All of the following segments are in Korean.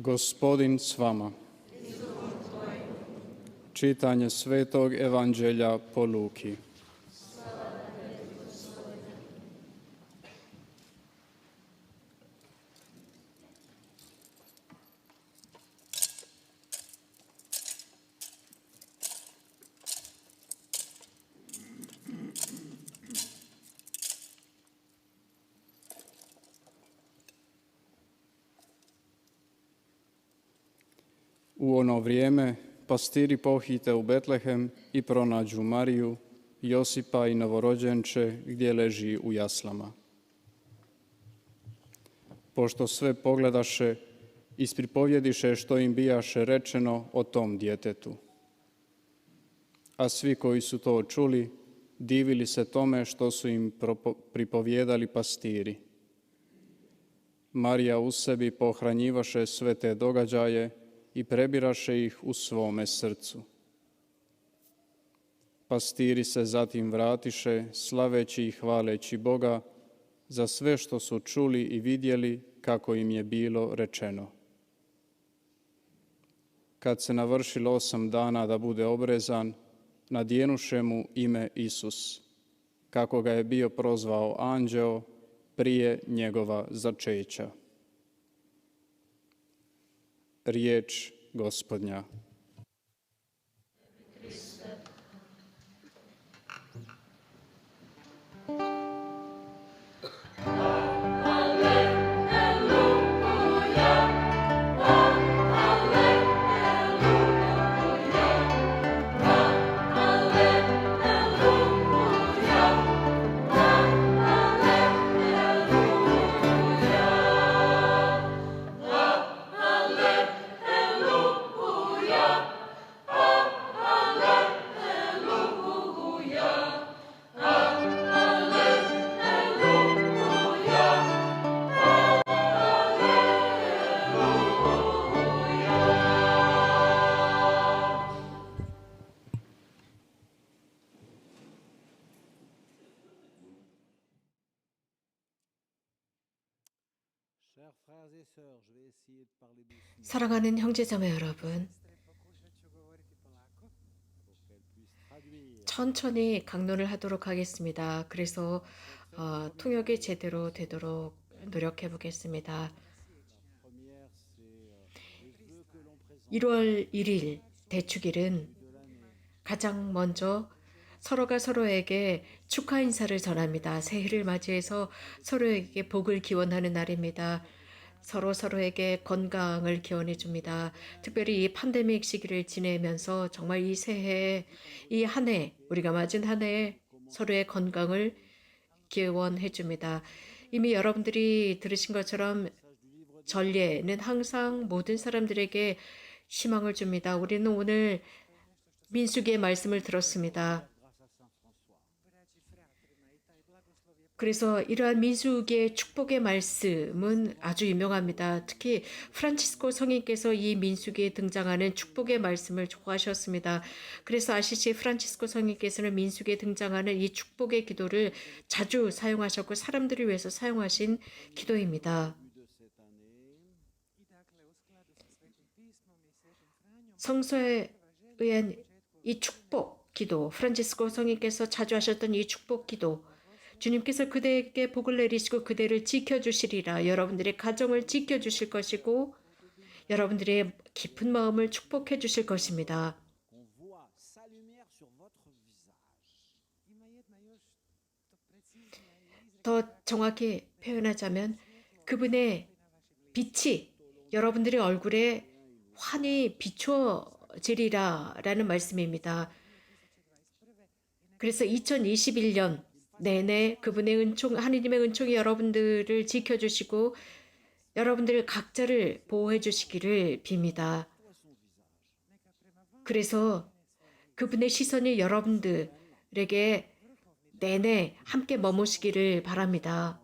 Gospodin s vama. Čitanje Svetog evanđelja po Luki. U ono vrijeme pastiri pohite u Betlehem i pronađu Mariju, Josipa i novorođenče gdje leži u jaslama. Pošto sve pogledaše, ispripovjediše što im bijaše rečeno o tom djetetu. A svi koji su to čuli, divili se tome što su im pripovjedali pastiri. Marija u sebi pohranjivaše sve te događaje i prebiraše ih u svome srcu. Pastiri se zatim vratiše, slaveći i hvaleći Boga za sve što su čuli i vidjeli kako im je bilo rečeno. Kad se navršilo 8 dana da bude obrezan, nadjenuše mu ime Isus, kako ga je bio prozvao anđeo prije njegova začeća. Riječ Gospodnja. 사랑하는 형제자매 여러분, 천천히 강론을 하도록 하겠습니다. 그래서 통역이 제대로 되도록 노력해 보겠습니다. 1월 1일 대축일은 가장 먼저 서로가 서로에게 축하 인사를 전합니다. 새해를 맞이해서 서로에게 복을 기원하는 날입니다. 서로에게 건강을 기원해 줍니다. 특별히 이 팬데믹 시기를 지내면서 정말 이 새해, 이 한 해, 우리가 맞은 한 해에 서로의 건강을 기원해 줍니다. 이미 여러분들이 들으신 것처럼 전례는 항상 모든 사람들에게 희망을 줍니다. 우리는 오늘 민수기의 말씀을 들었습니다. 그래서 이러한 민수기의 축복의 말씀은 아주 유명합니다. 특히 프란치스코 성인께서 이 민수기에 등장하는 축복의 말씀을 좋아하셨습니다. 그래서 아시지 프란치스코 성인께서는 민수기에 등장하는 이 축복의 기도를 자주 사용하셨고 사람들을 위해서 사용하신 기도입니다. 성서에 의한 이 축복 기도, 프란치스코 성인께서 자주 하셨던 이 축복 기도, 주님께서 그대에게 복을 내리시고 그대를 지켜주시리라. 여러분들의 가정을 지켜주실 것이고 여러분들의 깊은 마음을 축복해 주실 것입니다. 더 정확히 표현하자면 그분의 빛이 여러분들의 얼굴에 환히 비춰지리라 라는 말씀입니다. 그래서 2021년 내내 그분의 은총, 하느님의 은총이 여러분들을 지켜주시고 여러분들 각자를 보호해 주시기를 빕니다. 그래서 그분의 시선이 여러분들에게 내내 함께 머무시기를 바랍니다.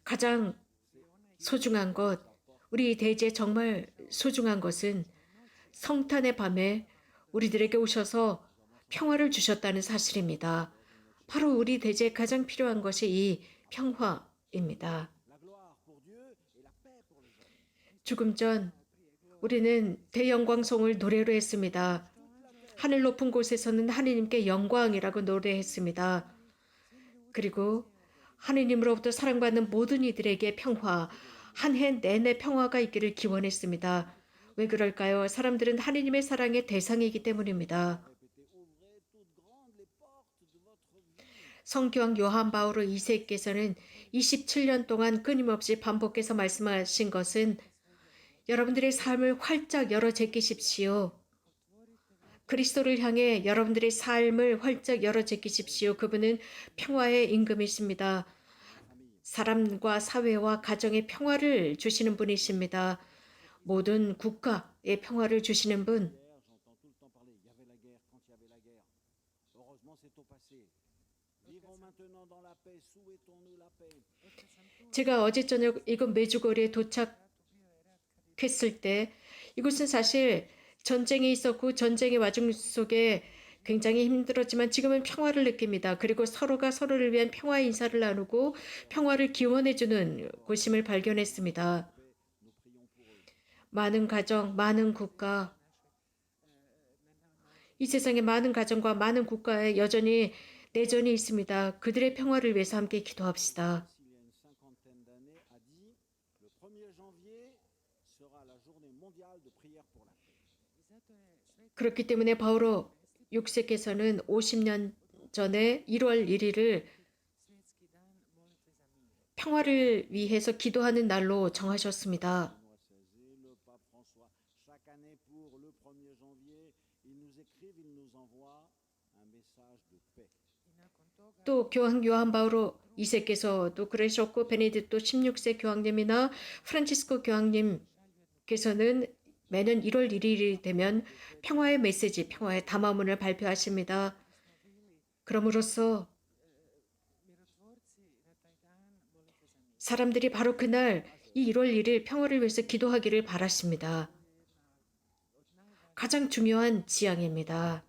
가장 소중한 것, 우리 대제에 정말 소중한 것은 성탄의 밤에 우리들에게 오셔서 평화를 주셨다는 사실입니다. 바로 우리 대제에 가장 필요한 것이 이 평화입니다. 죽음 전 우리는 대영광송을 노래로 했습니다. 하늘 높은 곳에서는 하느님께 영광이라고 노래했습니다. 그리고 하느님으로부터 사랑받는 모든 이들에게 평화, 한 해 내내 평화가 있기를 기원했습니다. 왜 그럴까요? 사람들은 하느님의 사랑의 대상이기 때문입니다. 성교황 요한 바오로 2세께서는 27년 동안 끊임없이 반복해서 말씀하신 것은 여러분들의 삶을 활짝 열어 제끼십시오. 그리스도를 향해 여러분들의 삶을 활짝 열어 제끼십시오. 그분은 평화의 임금이십니다. 사람과 사회와 가정의 평화를 주시는 분이십니다. 모든 국가의 평화를 주시는 분. 제가 어제 저녁 이곳 메주거리에 도착했을 때 이곳은 사실 전쟁이 있었고 전쟁의 와중 속에 굉장히 힘들었지만 지금은 평화를 느낍니다. 그리고 서로가 서로를 위한 평화의 인사를 나누고 평화를 기원해주는 곳임을 발견했습니다. 많은 가정, 많은 국가, 이 세상의 많은 가정과 많은 국가에 여전히 내전이 있습니다. 그들의 평화를 위해서 함께 기도합시다. 그렇기 때문에 바오로 6세께서는 50년 전에 1월 1일을 평화를 위해서 기도하는 날로 정하셨습니다. 또 교황 요한 바오로 2세께서도 그러셨고 베네딕토 16세 교황님이나 프란치스코 교황님께서는 매년 1월 1일이 되면 평화의 메시지, 평화의 담화문을 발표하십니다. 그럼으로써 사람들이 바로 그날 이 1월 1일 평화를 위해서 기도하기를 바라십니다. 가장 중요한 지향입니다.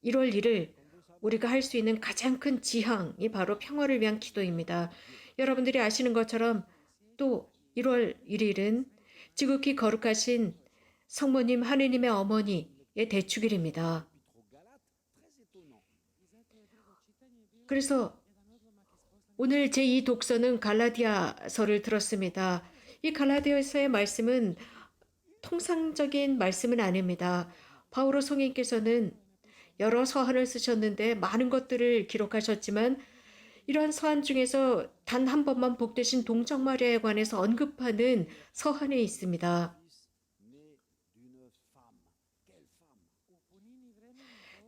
1월 1일 우리가 할 수 있는 가장 큰 지향이 바로 평화를 위한 기도입니다. 여러분들이 아시는 것처럼 또 1월 1일은 지극히 거룩하신 성모님 하느님의 어머니의 대축일입니다. 그래서 오늘 제2 독서는 갈라디아서를 들었습니다. 이 갈라디아서의 말씀은 통상적인 말씀은 아닙니다. 바오로 성인께서는 여러 서한을 쓰셨는데 많은 것들을 기록하셨지만 이러한 서한 중에서 단 한 번만 복되신 동정 마리아에 관해서 언급하는 서한이 있습니다.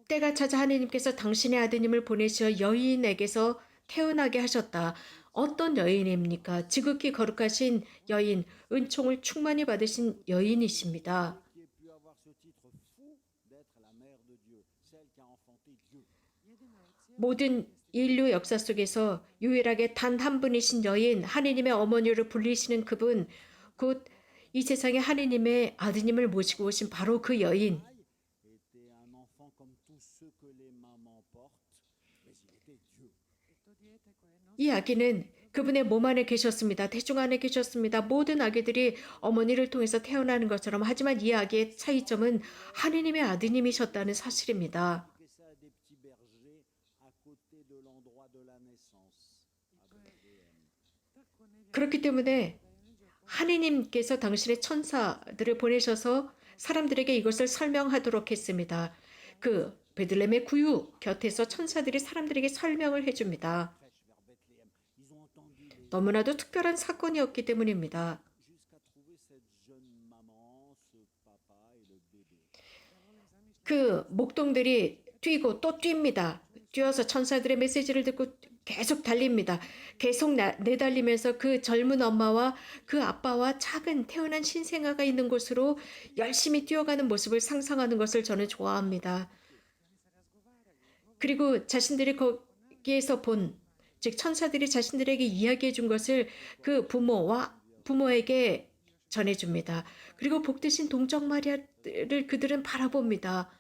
때가 찾아 하느님께서 당신의 아드님을 보내시어 여인에게서 태어나게 하셨다. 어떤 여인입니까? 지극히 거룩하신 여인, 은총을 충만히 받으신 여인이십니다. 모든 인류 역사 속에서 유일하게 단 한 분이신 여인, 하느님의 어머니로 불리시는 그분, 곧 이 세상에 하느님의 아드님을 모시고 오신 바로 그 여인. 이 아기는 그분의 몸 안에 계셨습니다. 태중 안에 계셨습니다. 모든 아기들이 어머니를 통해서 태어나는 것처럼 하지만 이 아기의 차이점은 하느님의 아드님이셨다는 사실입니다. 그렇기 때문에 하느님께서 당신의 천사들을 보내셔서 사람들에게 이것을 설명하도록 했습니다. 그 베들레헴의 구유 곁에서 천사들이 사람들에게 설명을 해줍니다. 너무나도 특별한 사건이었기 때문입니다. 그 목동들이 뛰고 또 뜁니다. 뛰어서 천사들의 메시지를 듣고 계속 달립니다. 계속 내달리면서 그 젊은 엄마와 그 아빠와 작은 태어난 신생아가 있는 곳으로 열심히 뛰어가는 모습을 상상하는 것을 저는 좋아합니다. 그리고 자신들이 거기에서 즉 천사들이 자신들에게 이야기해 준 것을 그 부모에게 전해줍니다. 그리고 복되신 동정 마리아를 그들은 바라봅니다.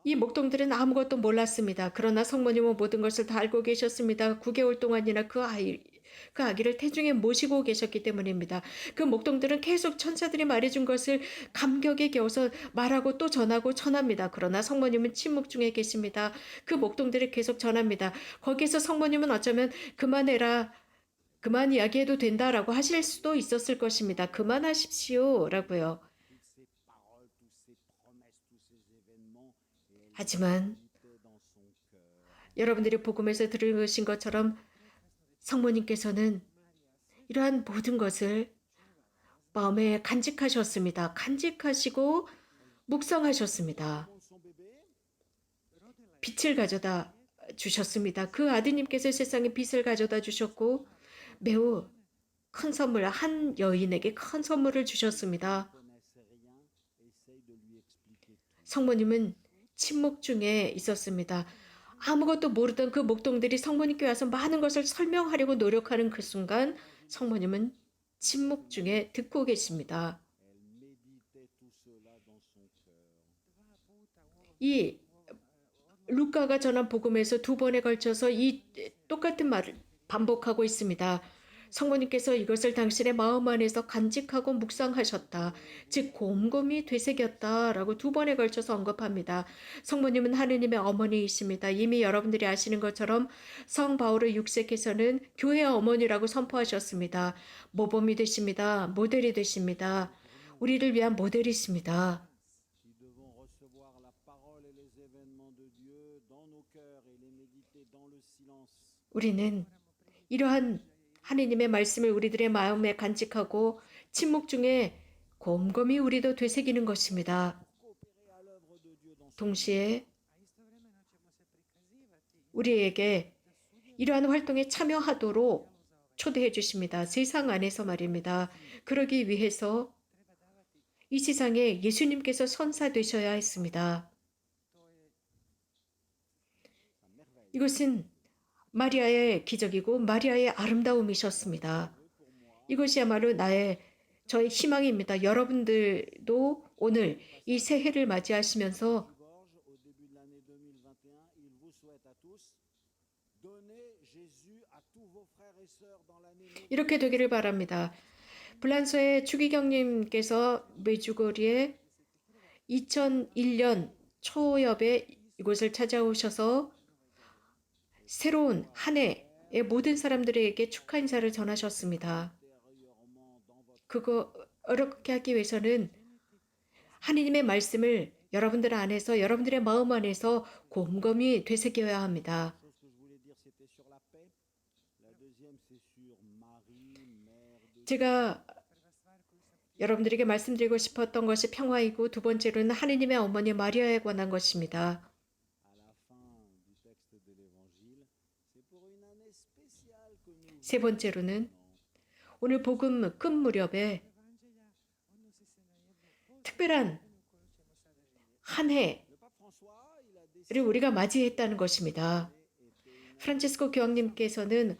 이 목동들은 아무것도 몰랐습니다. 그러나 성모님은 모든 것을 다 알고 계셨습니다. 9개월 동안이나 그 아기를 태중에 모시고 계셨기 때문입니다. 그 목동들은 계속 천사들이 말해준 것을 감격에 겨워서 말하고 또 전하고 전합니다. 그러나 성모님은 침묵 중에 계십니다. 그 목동들이 계속 전합니다. 거기에서 성모님은 어쩌면 그만해라. 그만 이야기해도 된다라고 하실 수도 있었을 것입니다. 그만하십시오. 라고요. 하지만 여러분들이 복음에서 들으신 것처럼 성모님께서는 이러한 모든 것을 마음에 간직하셨습니다. 간직하시고 묵상하셨습니다. 빛을 가져다 주셨습니다. 그 아드님께서 세상에 빛을 가져다 주셨고 매우 큰 선물, 한 여인에게 큰 선물을 주셨습니다. 성모님은 침묵 중에 있었습니다. 아무것도 모르던 그 목동들이 성모님께 와서 많은 것을 설명하려고 노력하는 그 순간 성모님은 침묵 중에 듣고 계십니다. 이 루카가 전한 복음에서 2번에 걸쳐서 이 똑같은 말을 반복하고 있습니다. 성모님께서 이것을 당신의 마음 안에서 간직하고 묵상하셨다. 즉 곰곰이 되새겼다라고 2번에 걸쳐서 언급합니다. 성모님은 하느님의 어머니이십니다. 이미 여러분들이 아시는 것처럼 성 바울의 6세께서는 교회의 어머니라고 선포하셨습니다. 모범이 되십니다. 모델이 되십니다. 우리를 위한 모델이십니다. 우리는 이러한 하느님의 말씀을 우리들의 마음에 간직하고 침묵 중에 곰곰이 우리도 되새기는 것입니다. 동시에 우리에게 이러한 활동에 참여하도록 초대해 주십니다. 세상 안에서 말입니다. 그러기 위해서 이 세상에 예수님께서 선사되셔야 했습니다. 이것은 마리아의 기적이고 마리아의 아름다움이셨습니다. 이것이야말로 저의 희망입니다. 여러분들도 오늘 이 새해를 맞이하시면서 이렇게 되기를 바랍니다. 불란서의 추기경님께서 메주거리에 2001년 초엽에 이곳을 찾아오셔서 새로운 한 해의 모든 사람들에게 축하 인사를 전하셨습니다. 그렇게 하기 위해서는 하느님의 말씀을 여러분들 안에서, 여러분들의 마음 안에서 곰곰이 되새겨야 합니다. 제가 여러분들에게 말씀드리고 싶었던 것이 평화이고, 두 번째로는 하느님의 어머니 마리아에 관한 것입니다. 세 번째로는 오늘 복음 끝 무렵에 특별한 한 해를 우리가 맞이했다는 것입니다. 프란치스코 교황님께서는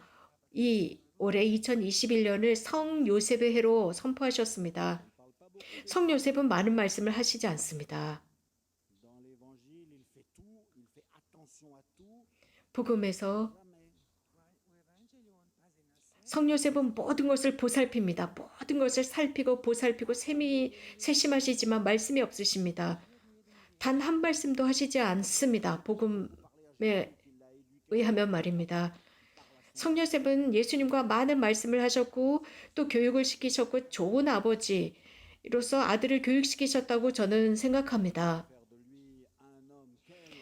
이 올해 2021년을 성 요셉의 해로 선포하셨습니다. 성 요셉은 많은 말씀을 하시지 않습니다. 복음에서 성 요셉은 모든 것을 보살핍니다. 모든 것을 살피고 보살피고 세심하시지만 말씀이 없으십니다. 단 한 말씀도 하시지 않습니다. 복음에 의하면 말입니다. 성 요셉은 예수님과 많은 말씀을 하셨고 또 교육을 시키셨고 좋은 아버지로서 아들을 교육시키셨다고 저는 생각합니다.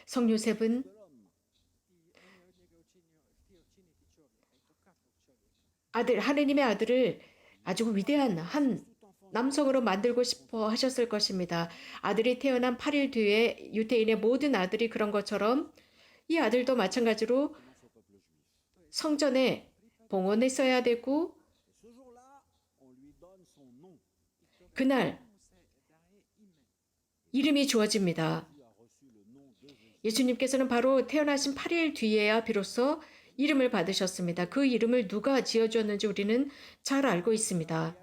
성 요셉은 하느님의 아들을 아주 위대한 한 남성으로 만들고 싶어 하셨을 것입니다. 아들이 태어난 8일 뒤에 유대인의 모든 아들이 그런 것처럼 이 아들도 마찬가지로 성전에 봉헌했어야 되고 그날 이름이 주어집니다. 예수님께서는 바로 태어나신 8일 뒤에야 비로소 이름을 받으셨습니다. 그 이름을 누가 지어주었는지 우리는 잘 알고 있습니다.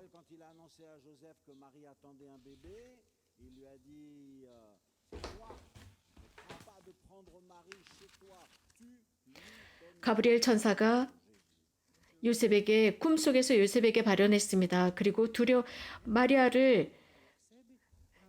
가브리엘 천사가 요셉에게 꿈속에서 요셉에게 발현했습니다. 그리고 마리아를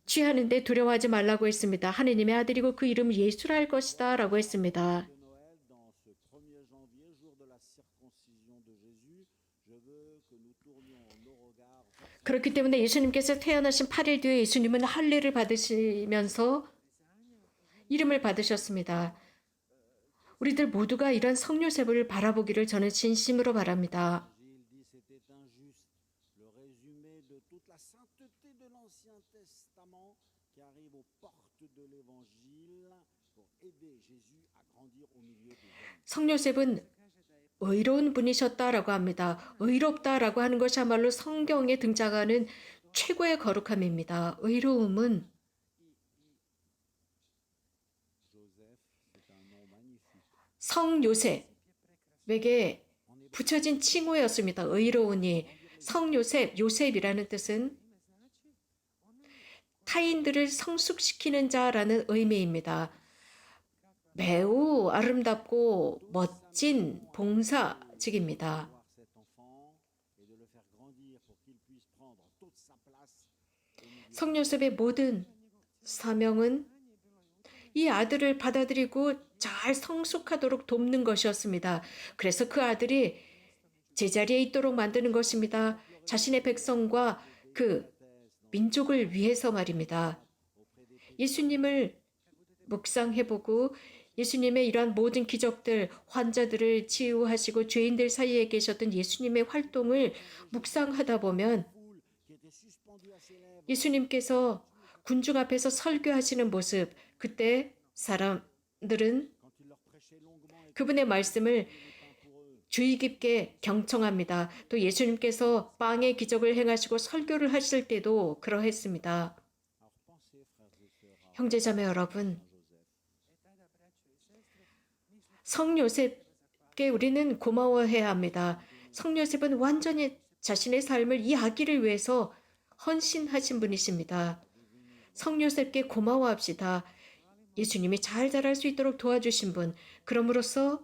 취하는데 두려워하지 말라고 했습니다. 하느님의 아들이고 그 이름을 예수라 할 것이다 라고 했습니다. de Noël, dans ce 1er janvier, jour de la circoncision de Jésus, je veux que nous tournions nos regards vers 그렇기 때문에 예수님께서 태어나신 8일 뒤에 예수님은 할례를 받으시면서 이름을 받으셨습니다. 우리들 모두가 이런 성요셉을 바라보기를 저는 진심으로 바랍니다. l'Évangile dit c'était injuste. Le résumé de toute la sainteté de l'Ancien Testament qui arrive aux portes de l'Évangile pour aider Jésus à grandir au milieu des hommes. 성요셉은 의로운 분이셨다라고 합니다. 의롭다라고 하는 것이야말로 성경에 등장하는 최고의 거룩함입니다. 의로움은 Joseph, c'est un nom magnifique. 성요셉에게 붙여진 칭호였습니다. 의로우니. 성요셉, 요셉이라는 뜻은 타인들을 성숙시키는 자라는 의미입니다. 매우 아름답고 멋진 봉사직입니다. Voir cet enfant et de le faire grandir pour qu'il puisse prendre toute sa place au milieu. 성요셉의 모든 사명은 이 아들을 받아들이고 잘 성숙하도록 돕는 것이었습니다. 그래서 그 아들이 제자리에 있도록 만드는 것입니다. 자신의 백성과 그 민족을 위해서 말입니다. 예수님을 묵상해보고 예수님의 이러한 모든 기적들, 환자들을 치유하시고 죄인들 사이에 계셨던 예수님의 활동을 묵상하다 보면 Foule qui était suspendue à ses lèvres. 예수님께서 군중 앞에서 설교하시는 모습, 그때 사람들은 Quand il leur prêchait longuement et 그분의 말씀을 pour eux. 주의 깊게 경청합니다. 또 예수님께서 빵의 기적을 행하시고 설교를 하실 때도 그러했습니다. Alors pensez, frères et sœurs, à 형제자매 여러분, Joseph. 성요셉께 우리는 고마워해야 합니다. 성요셉은 완전히 자신의 삶을 이 아기를 위해서 헌신하신 분이십니다. 성요셉께 고마워합시다. 예수님이 잘 자랄 수 있도록 도와주신 분, 그럼으로써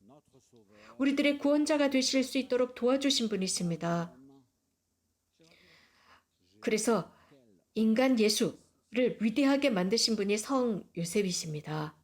Notre Sauveur. 우리들의 구원자가 되실 수 있도록 도와주신 분이십니다. 그래서 인간 예수를 위대하게 만드신 분이 성 요셉이십니다.